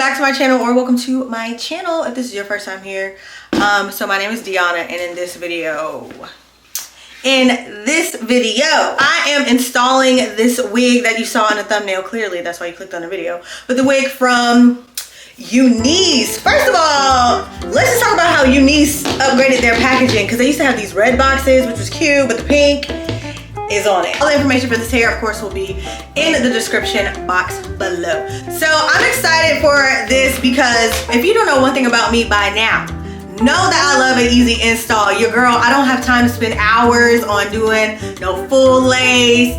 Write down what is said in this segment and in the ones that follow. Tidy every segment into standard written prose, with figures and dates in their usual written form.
back to my channel, or welcome to my channel if this is your first time here. So my name is Deanna, and in this video I am installing this wig that you saw in the thumbnail. Clearly that's why you clicked on the video, but the wig from Unice. First of all, let's just talk about how Unice upgraded their packaging, because they used to have these red boxes, which was cute, but the pink is on it. All the information for this hair, of course, will be in the description box below. So I'm excited for this because if you don't know one thing about me by now, know that I love an easy install. Your girl, I don't have time to spend hours on doing no full lace,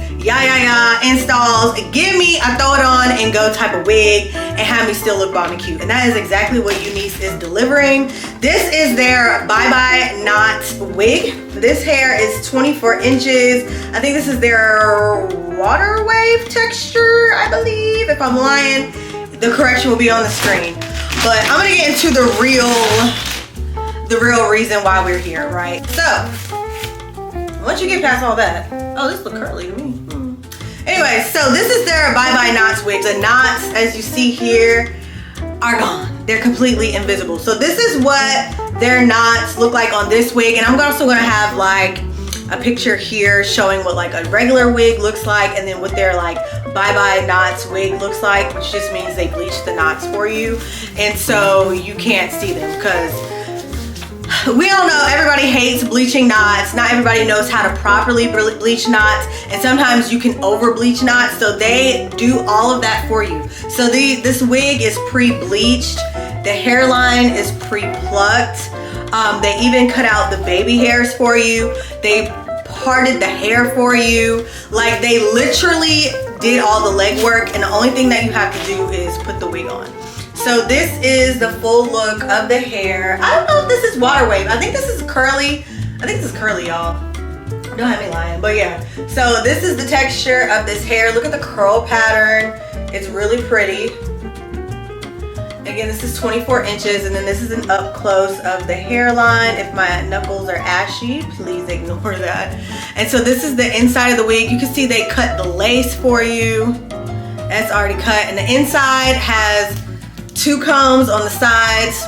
installs. Give me a throw it on and go type of wig and have me still look bomb and cute. And that is exactly what Unice is delivering. This is their bye-bye knot wig. This hair is 24 inches. I think this is their water wave texture, I believe. If I'm lying, the correction will be on the screen. But I'm gonna get into the real reason why we're here, right? So once you get past all that, oh, this looks curly to me. Anyway, so this is their bye-bye knots wig. The knots, as you see here, are gone. They're completely invisible. So this is what their knots look like on this wig, and I'm also gonna have like a picture here showing what like a regular wig looks like, and then what their like bye-bye knots wig looks like, which just means they bleach the knots for you, and so you can't see them, because we all know everybody hates bleaching knots. Not everybody knows how to properly bleach knots, and sometimes you can over bleach knots, so they do all of that for you. So this wig is pre-bleached, the hairline is pre-plucked, they even cut out the baby hairs for you, they parted the hair for you. Like, they literally did all the legwork, and the only thing that you have to do is put the wig on. So this is the full look of the hair. I don't know if this is water wave. I think this is curly. I think this is curly, y'all. Don't have me lying, but yeah. So this is the texture of this hair. Look at the curl pattern. It's really pretty. Again, this is 24 inches, and then this is an up close of the hairline. If my knuckles are ashy, please ignore that. And so this is the inside of the wig. You can see they cut the lace for you. That's already cut, and the inside has 2 combs on the sides,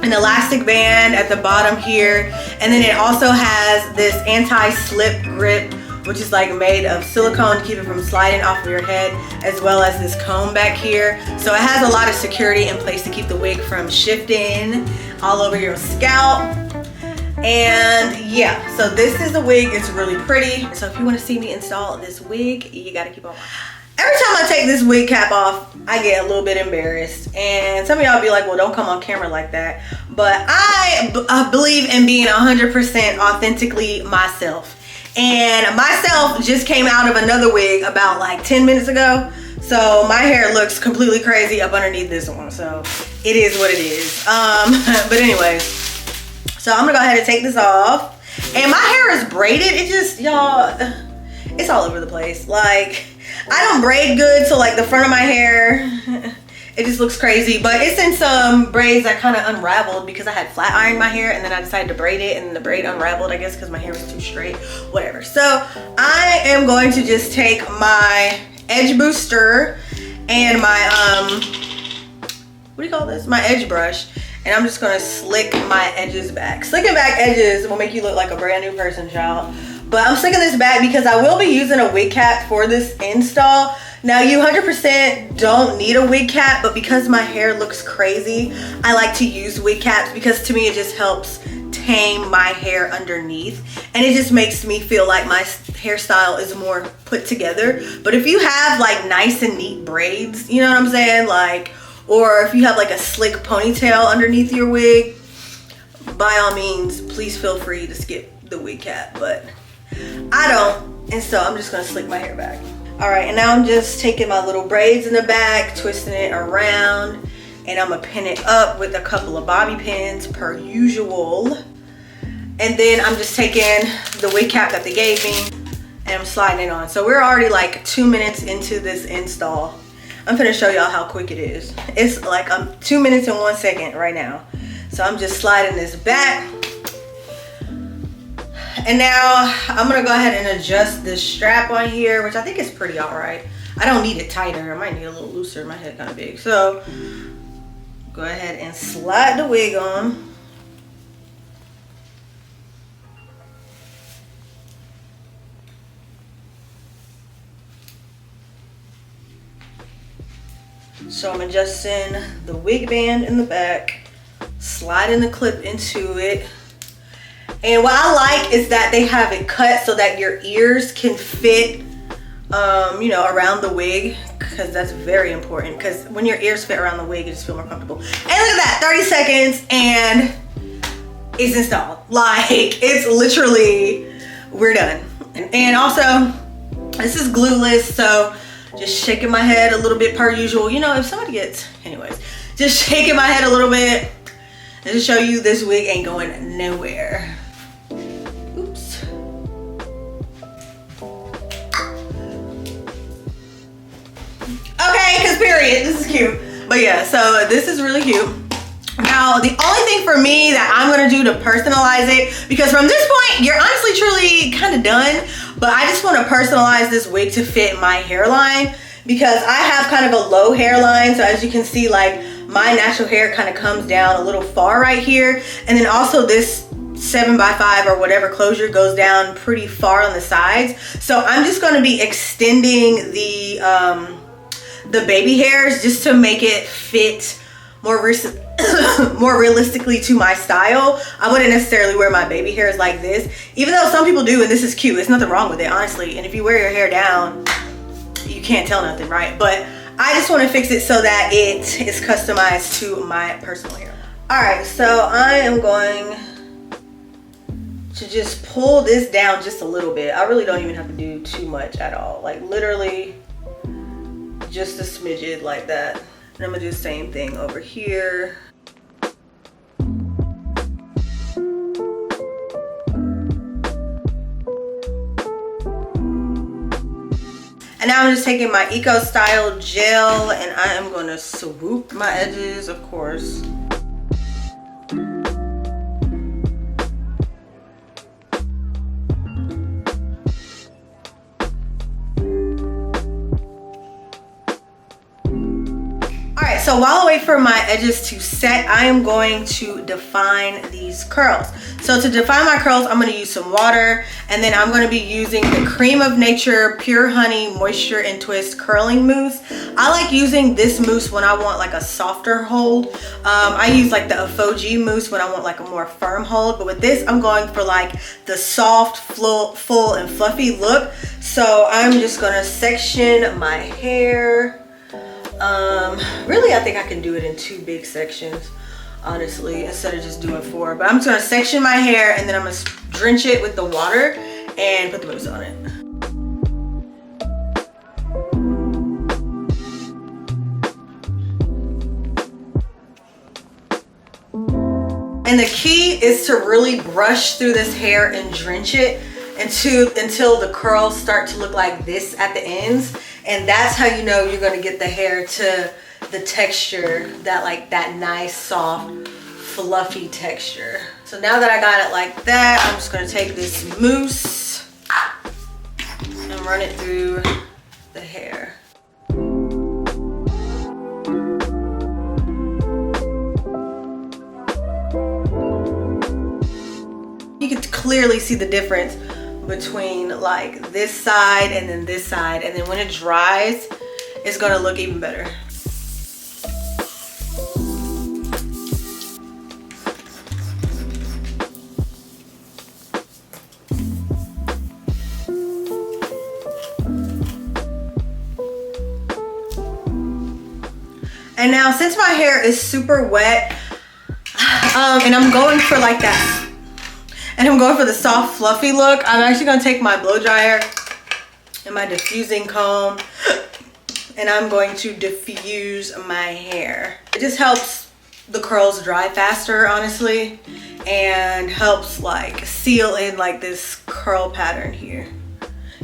an elastic band at the bottom here, and then it also has this anti-slip grip, which is like made of silicone to keep it from sliding off of your head, as well as this comb back here. So it has a lot of security in place to keep the wig from shifting all over your scalp. And yeah, so this is the wig. It's really pretty. So if you want to see me install this wig, you got to keep on watching. Every time I take this wig cap off, I get a little bit embarrassed, and some of y'all be like, well, don't come on camera like that. But I believe in being 100% authentically myself, and myself just came out of another wig about like 10 minutes ago, so my hair looks completely crazy up underneath this one, so it is what it is. But anyways, so I'm gonna go ahead and take this off, and my hair is braided. It just, y'all, it's all over the place. Like, I don't braid good, so like the front of my hair, it just looks crazy. But it's in some braids that kind of unraveled because I had flat ironed my hair, and then I decided to braid it, and the braid unraveled, I guess, because my hair was too straight. Whatever. So I am going to just take my edge booster and my what do you call this? My edge brush, and I'm just gonna slick my edges back. Slicking back edges will make you look like a brand new person, child. But I'm slicking this back because I will be using a wig cap for this install. Now, you 100% don't need a wig cap, but because my hair looks crazy, I like to use wig caps because to me it just helps tame my hair underneath, and it just makes me feel like my hairstyle is more put together. But if you have like nice and neat braids, you know what I'm saying? Like, or if you have like a slick ponytail underneath your wig, by all means, please feel free to skip the wig cap, but I don't, and so I'm just gonna slick my hair back. All right, and now I'm just taking my little braids in the back, twisting it around, and I'm gonna pin it up with a couple of bobby pins per usual. And then I'm just taking the wig cap that they gave me, and I'm sliding it on. So we're already like 2 minutes into this install. I'm gonna show y'all how quick it is. It's like 2 minutes and 1 second right now. So I'm just sliding this back. And now I'm gonna go ahead and adjust this strap on here, which I think is pretty all right. I don't need it tighter. I might need a little looser. My head kind of big. So Go ahead and slide the wig on. So I'm adjusting the wig band in the back, sliding the clip into it. And what I like is that they have it cut so that your ears can fit, you know, around the wig, because that's very important, because when your ears fit around the wig, you just feel more comfortable. And look at that, 30 seconds and it's installed. Like, it's literally, we're done. And also, this is glueless, so just shaking my head a little bit per usual. You know, if somebody gets, anyways, just shaking my head a little bit and to show you this wig ain't going nowhere. Oops. Okay, because period, this is cute. But yeah, so this is really cute. Now, the only thing for me that I'm gonna do to personalize it, because from this point, you're honestly truly kind of done, but I just want to personalize this wig to fit my hairline, because I have kind of a low hairline. So as you can see, like, my natural hair kind of comes down a little far right here. And then also this 7x5 or whatever closure goes down pretty far on the sides. So I'm just going to be extending the baby hairs just to make it fit more realistically to my style. I wouldn't necessarily wear my baby hairs like this, even though some people do, and this is cute. There's nothing wrong with it, honestly. And if you wear your hair down, you can't tell nothing, right? But I just want to fix it so that it is customized to my personal hair. All right, so I am going to just pull this down just a little bit. I really don't even have to do too much at all. Like, literally just a smidget like that. And I'm gonna do the same thing over here. And now I'm just taking my Eco Style gel and I am gonna swoop my edges, of course. So while I wait for my edges to set, I am going to define these curls. So to define my curls, I'm going to use some water, and then I'm going to be using the Cream of Nature Pure Honey Moisture and Twist Curling Mousse. I like using this mousse when I want like a softer hold. I use like the Afoji mousse when I want like a more firm hold, but with this, I'm going for like the soft, full and fluffy look. So I'm just going to section my hair. Really, I think I can do it in 2 big sections, honestly, instead of just doing 4. But I'm just gonna section my hair and then I'm gonna drench it with the water and put the mousse on it. And the key is to really brush through this hair and drench it until the curls start to look like this at the ends. And that's how you know you're gonna get the hair to the texture, that nice, soft, fluffy texture. So now that I got it like that, I'm just gonna take this mousse and run it through the hair. You can clearly see the difference between like this side and then this side, and then when it dries, it's gonna look even better. And now, since my hair is super wet, and I'm going for like that, and I'm going for the soft, fluffy look, I'm actually gonna take my blow dryer and my diffusing comb, and I'm going to diffuse my hair. It just helps the curls dry faster, honestly, and helps like seal in like this curl pattern here.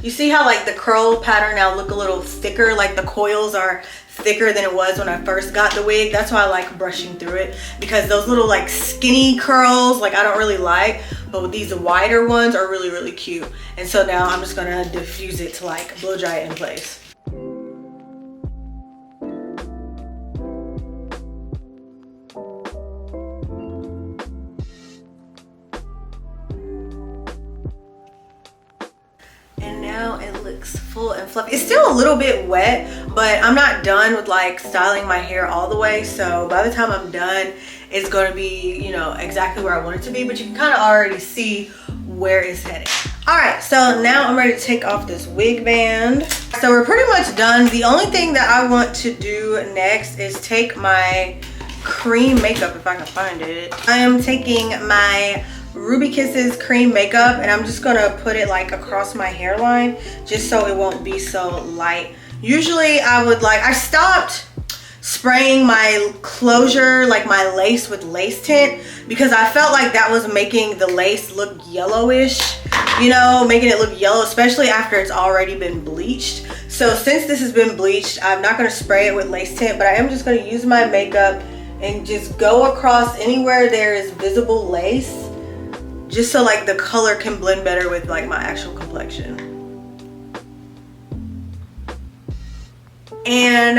You see how like the curl pattern now look a little thicker, like the coils are thicker than it was when I first got the wig. That's why I like brushing through it, because those little like skinny curls, like I don't really like, but with these wider ones are really, really cute. And so now I'm just gonna diffuse it to like blow dry it in place. now it looks full and fluffy. It's still a little bit wet, but I'm not done with like styling my hair all the way. So by the time I'm done, it's going to be, you know, exactly where I want it to be, but you can kind of already see where it's heading. All right, so now I'm ready to take off this wig band. So we're pretty much done. The only thing that I want to do next is take my cream makeup, if I can find it. I am taking my Ruby Kisses cream makeup and I'm just gonna put it like across my hairline just so it won't be so light. Usually I stopped spraying my closure, like my lace, with lace tint because I felt like that was making the lace look yellowish, you know, making it look yellow, especially after it's already been bleached. So since this has been bleached, I'm not gonna spray it with lace tint, but I am just gonna use my makeup and just go across anywhere there is visible lace, just so like the color can blend better with like my actual complexion. And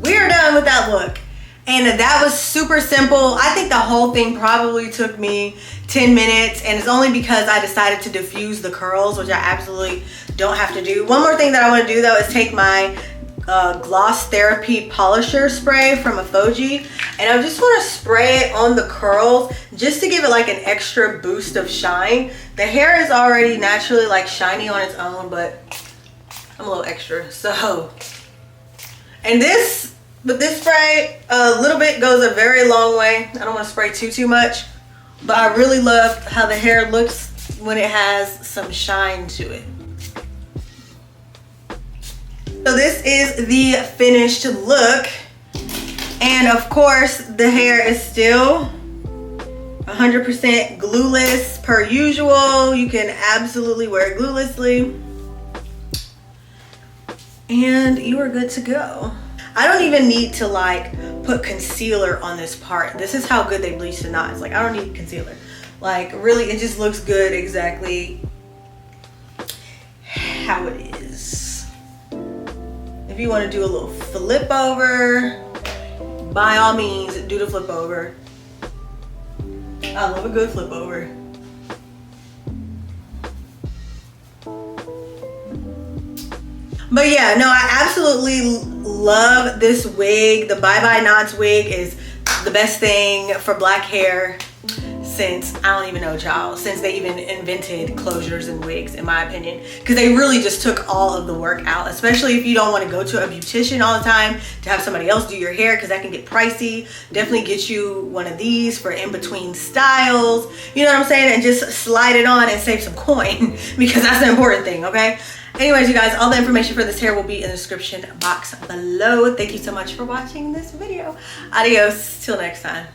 we're done with that look. And that was super simple. I think the whole thing probably took me 10 minutes, and it's only because I decided to diffuse the curls, which I absolutely don't have to do. One more thing that I want to do though is take my Gloss Therapy Polisher Spray from Afoji, and I just want to spray it on the curls just to give it like an extra boost of shine. The hair is already naturally like shiny on its own, but I'm a little extra, so. And this spray, a little bit goes a very long way. I don't want to spray too much, but I really love how the hair looks when it has some shine to it. So this is the finished look, and of course the hair is still 100% glueless per usual. You can absolutely wear it gluelessly and you are good to go. I don't even need to like put concealer on this part. This is how good they bleached the knots. Like I don't need concealer. Like really, it just looks good exactly how it is. If you want to do a little flip over, by all means do the flip over. I love a good flip over. But yeah, no, I absolutely love this wig. The Bye Bye Knots wig is the best thing for black hair since, I don't even know, child, since they even invented closures and wigs, in my opinion, because they really just took all of the work out, especially if you don't want to go to a beautician all the time to have somebody else do your hair, because that can get pricey. Definitely get you one of these for in between styles, you know what I'm saying, and just slide it on and save some coin because that's the important thing, okay? Anyways, you guys, all the information for this hair will be in the description box below. Thank you so much for watching this video. Adios, till next time.